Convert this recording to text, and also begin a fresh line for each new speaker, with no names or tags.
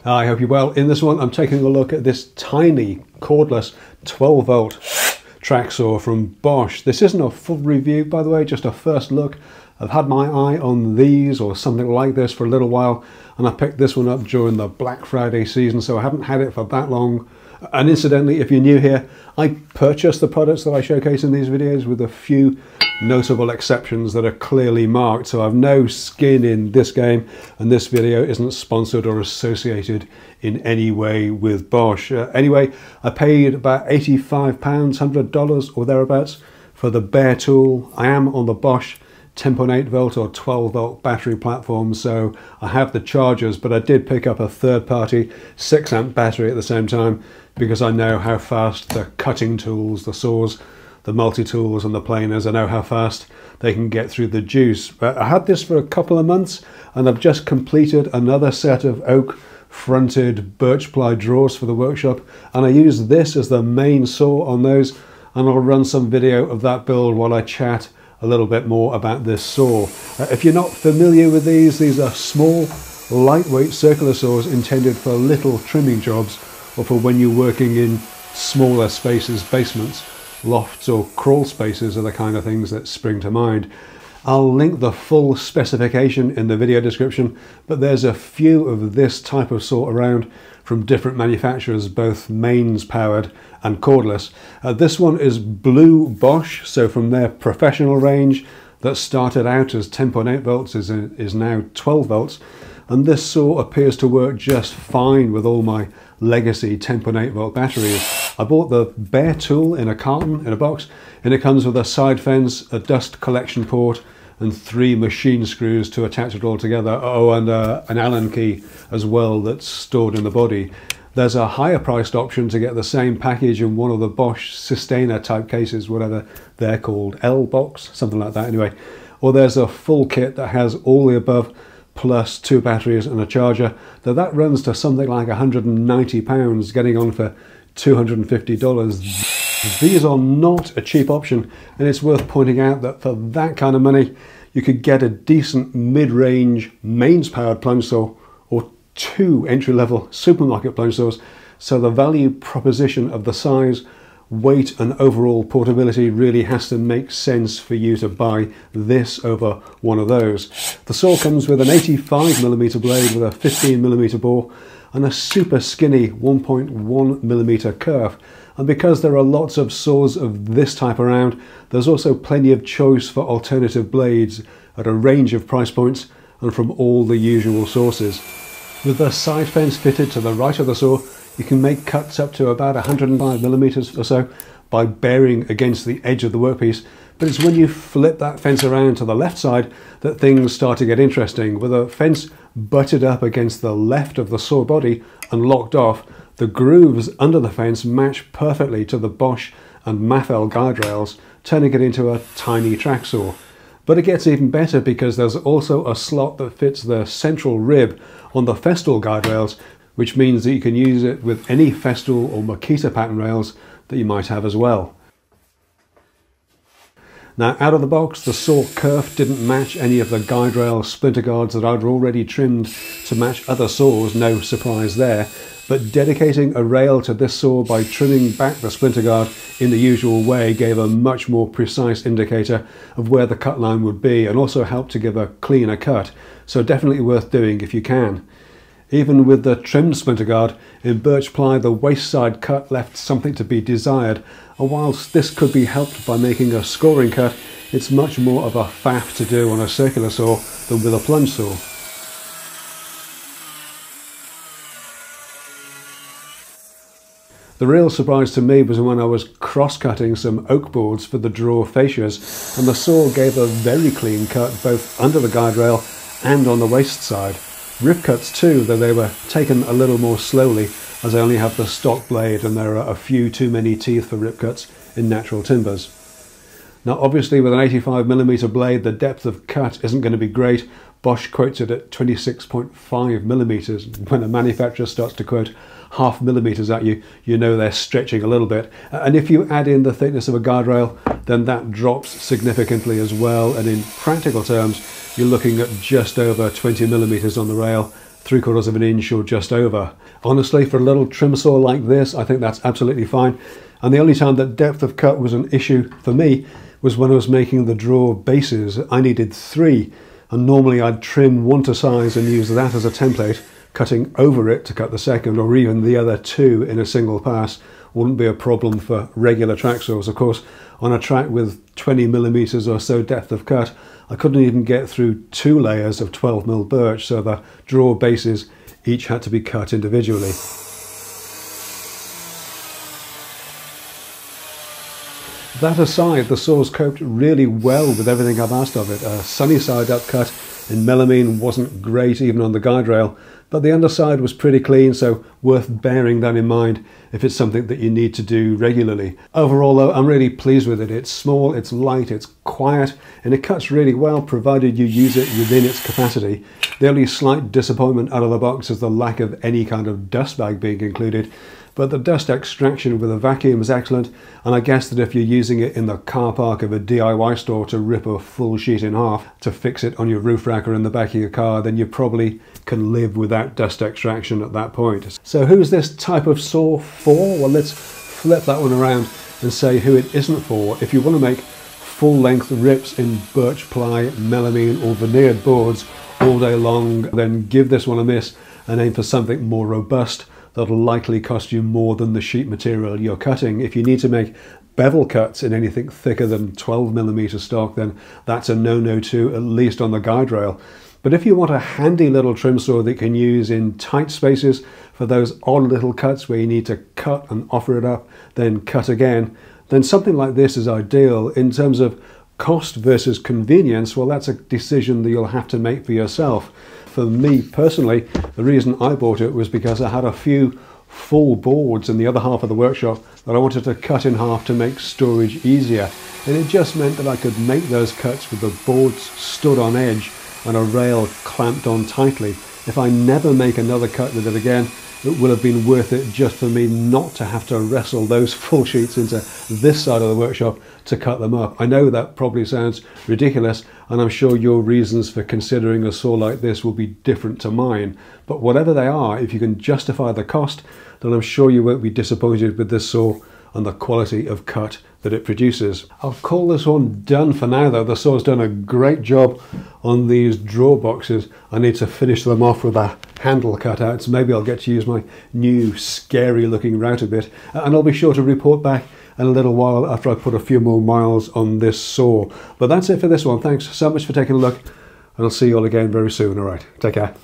I hope you're well. In this one, I'm taking a look at this tiny cordless 12 volt Tracksaw from Bosch. This isn't a full review, by the way, just a first look. I've had my eye on these or something like this for a little while, and I picked this one up during the Black Friday season, so I haven't had it for that long. And incidentally, if you're new here, I purchased the products that I showcase in these videos with a few notable exceptions that are clearly marked, so I've no skin in this game, and this video isn't sponsored or associated in any way with Bosch. Anyway, I paid about £85, $100 or thereabouts for the bare tool. I am on the Bosch 10.8 volt or 12 volt battery platform, so I have the chargers, but I did pick up a third-party 6 amp battery at the same time because I know how fast the cutting tools, the saws, the multi-tools and the planers, I know how fast they can get through the juice. But I had this for a couple of months, and I've just completed another set of oak fronted birch ply drawers for the workshop, and I use this as the main saw on those, and I'll run some video of that build while I chat a little bit more about this saw. If you're not familiar with these are small, lightweight circular saws intended for little trimming jobs or for when you're working in smaller spaces, basements, lofts or crawl spaces are the kind of things that spring to mind. I'll link the full specification in the video description, but there's a few of this type of saw around from different manufacturers, both mains powered and cordless. This one is Blue Bosch, so from their professional range that started out as 10.8 volts is now 12 volts. And this saw appears to work just fine with all my legacy 10.8 volt batteries. I bought the bare tool in a carton, in a box, and it comes with a side fence, a dust collection port, and 3 machine screws to attach it all together. Oh, and an Allen key as well that's stored in the body. There's a higher priced option to get the same package in one of the Bosch Sustainer type cases, whatever they're called, L-box, something like that anyway. Or there's a full kit that has all the above plus 2 batteries and a charger. That runs to something like £190, getting on for $250. These are not a cheap option, and it's worth pointing out that for that kind of money you could get a decent mid-range mains powered plunge saw or 2 entry-level supermarket plunge saws, so the value proposition of the size, weight and overall portability really has to make sense for you to buy this over one of those. The saw comes with an 85mm blade with a 15mm bore and a super skinny 1.1mm kerf. And because there are lots of saws of this type around, there's also plenty of choice for alternative blades at a range of price points and from all the usual sources. With the side fence fitted to the right of the saw, you can make cuts up to about 105mm or so by bearing against the edge of the workpiece, but it's when you flip that fence around to the left side that things start to get interesting. With a fence butted up against the left of the saw body and locked off, the grooves under the fence match perfectly to the Bosch and Maffel guide rails, turning it into a tiny track saw. But it gets even better because there's also a slot that fits the central rib on the Festool guide rails, which means that you can use it with any Festool or Makita pattern rails that you might have as well. Now, out of the box, the saw kerf didn't match any of the guide rail splinter guards that I'd already trimmed to match other saws, no surprise there. But dedicating a rail to this saw by trimming back the splinter guard in the usual way gave a much more precise indicator of where the cut line would be, and also helped to give a cleaner cut, so definitely worth doing if you can. Even with the trimmed splinter guard in birch ply, the waist side cut left something to be desired, and whilst this could be helped by making a scoring cut, it's much more of a faff to do on a circular saw than with a plunge saw. The real surprise to me was when I was cross-cutting some oak boards for the drawer fascias, and the saw gave a very clean cut both under the guide rail and on the waist side. Rip cuts too, though they were taken a little more slowly as I only have the stock blade and there are a few too many teeth for rip cuts in natural timbers. Now obviously with an 85mm blade the depth of cut isn't going to be great. Bosch quotes it at 26.5mm. When a manufacturer starts to quote ½ millimeters at you, you know they're stretching a little bit. And if you add in the thickness of a guide rail, then that drops significantly as well, and in practical terms you're looking at just over 20mm on the rail, 3/4 of an inch or just over. Honestly, for a little trim saw like this, I think that's absolutely fine. And the only time that depth of cut was an issue for me was when I was making the drawer bases. I needed 3, and normally I'd trim 1 to size and use that as a template, cutting over it to cut the second, or even the other 2 in a single pass. Wouldn't be a problem for regular track saws. Of course, on a track with 20mm or so depth of cut, I couldn't even get through 2 layers of 12mm birch, so the drawer bases each had to be cut individually. That aside, the saw's coped really well with everything I've asked of it. A sunny side up cut in melamine wasn't great even on the guide rail, but the underside was pretty clean, so worth bearing that in mind if it's something that you need to do regularly. Overall though, I'm really pleased with it. It's small, it's light, it's quiet, and it cuts really well provided you use it within its capacity. The only slight disappointment out of the box is the lack of any kind of dust bag being included. But the dust extraction with a vacuum is excellent, and I guess that if you're using it in the car park of a DIY store to rip a full sheet in half to fix it on your roof rack or in the back of your car, then you probably can live without dust extraction at that point. So who's this type of saw for? Well, let's flip that one around and say who it isn't for. If you want to make full-length rips in birch ply, melamine or veneered boards all day long, then give this one a miss and aim for something more robust that'll likely cost you more than the sheet material you're cutting. If you need to make bevel cuts in anything thicker than 12mm stock, then that's a no-no too, at least on the guide rail. But if you want a handy little trim saw that you can use in tight spaces for those odd little cuts where you need to cut and offer it up, then cut again, then something like this is ideal. In terms of cost versus convenience, well, that's a decision that you'll have to make for yourself. For me personally, the reason I bought it was because I had a few full boards in the other half of the workshop that I wanted to cut in half to make storage easier. And it just meant that I could make those cuts with the boards stood on edge and a rail clamped on tightly. If I never make another cut with it again, it will have been worth it just for me not to have to wrestle those full sheets into this side of the workshop to cut them up. I know that probably sounds ridiculous, and I'm sure your reasons for considering a saw like this will be different to mine. But whatever they are, if you can justify the cost, then I'm sure you won't be disappointed with this saw and the quality of cut that it produces. I'll call this one done for now though. The saw's done a great job on these drawer boxes. I need to finish them off with a handle cutouts. Maybe I'll get to use my new scary looking router bit, and I'll be sure to report back in a little while after I put a few more miles on this saw. But that's it for this one. Thanks so much for taking a look, and I'll see you all again very soon. All right, take care.